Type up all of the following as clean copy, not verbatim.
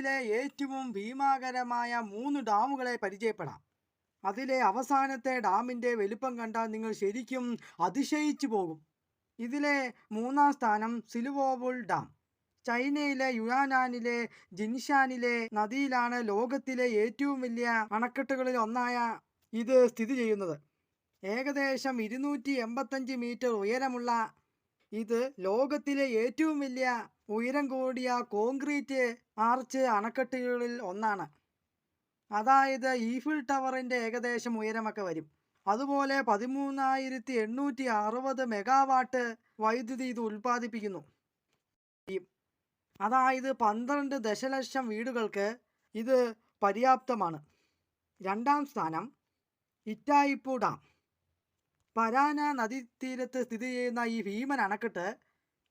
ലോകത്തിലെ ഏറ്റവും ഭീമാകരമായ 3 ഡാമുകളെ പരിചയപ്പെടാം. അതിലെ അവസാനത്തെ ഡാമിൻ്റെ വലിപ്പം കണ്ടാൽ നിങ്ങൾ ശരിക്കും അതിശയിച്ചു പോകും. ഇതിലെ 3-ാം സ്ഥാനം സിലുവോവുൾ ഡാം. ചൈനയിലെ യുനാനിലെ ജിൻഷാനിലെ നദിയിലാണ് ലോകത്തിലെ ഏറ്റവും വലിയ അണക്കെട്ടുകളിൽ ഒന്നായ ഇത് സ്ഥിതി ചെയ്യുന്നത്. ഏകദേശം 285 മീറ്റർ ഉയരമുള്ള ഇത് ലോകത്തിലെ ഏറ്റവും വലിയ ഉയരം കൂടിയ കോൺക്രീറ്റ് ആർച്ച് അണക്കെട്ടുകളിൽ ഒന്നാണ്. അതായത് ഈഫിൾ ടവറിൻ്റെ ഏകദേശം ഉയരമൊക്കെ വരും. അതുപോലെ 13,860 മെഗാവാട്ട് വൈദ്യുതി ഇത് ഉൽപ്പാദിപ്പിക്കുന്നു. അതായത് 12 ദശലക്ഷം വീടുകൾക്ക് ഇത് പര്യാപ്തമാണ്. 2-ാം സ്ഥാനം ഇറ്റായിപ്പു ഡാം. പരാന നദീതീരത്ത് സ്ഥിതി ചെയ്യുന്ന ഈ ഭീമൻ അണക്കെട്ട്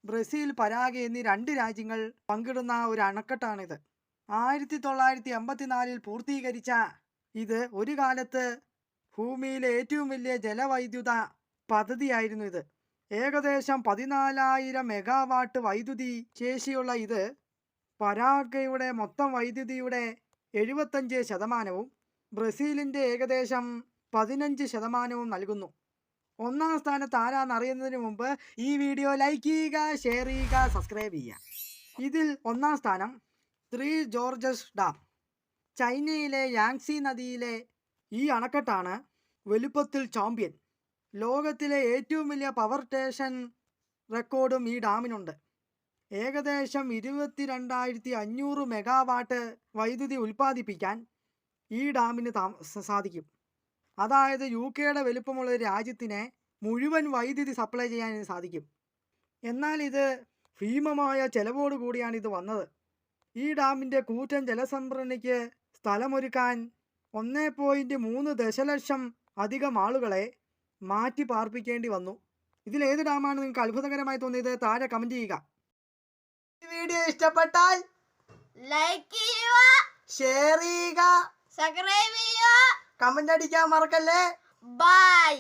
ബ്രസീൽ, പരാഗ്വേ എന്നീ 2 രാജ്യങ്ങൾ പങ്കിടുന്ന ഒരു അണക്കെട്ടാണിത്. 1984 പൂർത്തീകരിച്ച ഇത് ഒരു കാലത്ത് ഭൂമിയിലെ ഏറ്റവും വലിയ ജലവൈദ്യുത പദ്ധതിയായിരുന്നു. ഇത് ഏകദേശം 14,000 മെഗാവാട്ട് വൈദ്യുതി ശേഷിയുള്ള ഇത് പരാഗ്വേയുടെ മൊത്തം വൈദ്യുതിയുടെ 75%, ബ്രസീലിൻ്റെ ഏകദേശം 15% നൽകുന്നു. 1-ാം സ്ഥാനത്ത് ആരാന്നറിയുന്നതിന് മുമ്പ് ഈ വീഡിയോ ലൈക്ക് ചെയ്യുക, ഷെയർ ചെയ്യുക, സബ്സ്ക്രൈബ് ചെയ്യുക. ഇതിൽ 1-ാം സ്ഥാനം 3 ജോർജസ് ഡാം. ചൈനയിലെ യാങ്സി നദിയിലെ ഈ അണക്കെട്ടാണ് വലുപ്പത്തിൽ ചാമ്പ്യൻ. ലോകത്തിലെ ഏറ്റവും വലിയ പവർ സ്റ്റേഷൻ റെക്കോർഡും ഈ ഡാമിനുണ്ട്. ഏകദേശം 22,500 മെഗാവാട്ട് വൈദ്യുതി ഉൽപ്പാദിപ്പിക്കാൻ ഈ ഡാമിന് സാധിക്കും. അതായത് UK-യുടെ വലുപ്പമുള്ള ഒരു രാജ്യത്തിനെ മുഴുവൻ വൈദ്യുതി സപ്ലൈ ചെയ്യാൻ സാധിക്കും. എന്നാൽ ഇത് ഭീമമായ ചെലവോട് കൂടിയാണ് ഇത് വന്നത്. ഈ ഡാമിൻ്റെ കൂറ്റൻ ജലസംഭരണിക്ക് സ്ഥലമൊരുക്കാൻ 1.3 ദശലക്ഷം അധികം ആളുകളെ മാറ്റി പാർപ്പിക്കേണ്ടി വന്നു. ഇതിലേത് ഡാമാണ് നിങ്ങൾക്ക് അത്ഭുതകരമായി തോന്നിയത്? താഴെ കമൻറ്റ് ചെയ്യുക. ഈ വീഡിയോ ഇഷ്ടപ്പെട്ടാൽ ലൈക്ക് ചെയ്യുക, ഷെയർ ചെയ്യുക, സബ്സ്ക്രൈബ് ചെയ്യുക, കമൻ്റ് അടിക്കാൻ മറക്കല്ലേ. ബൈ.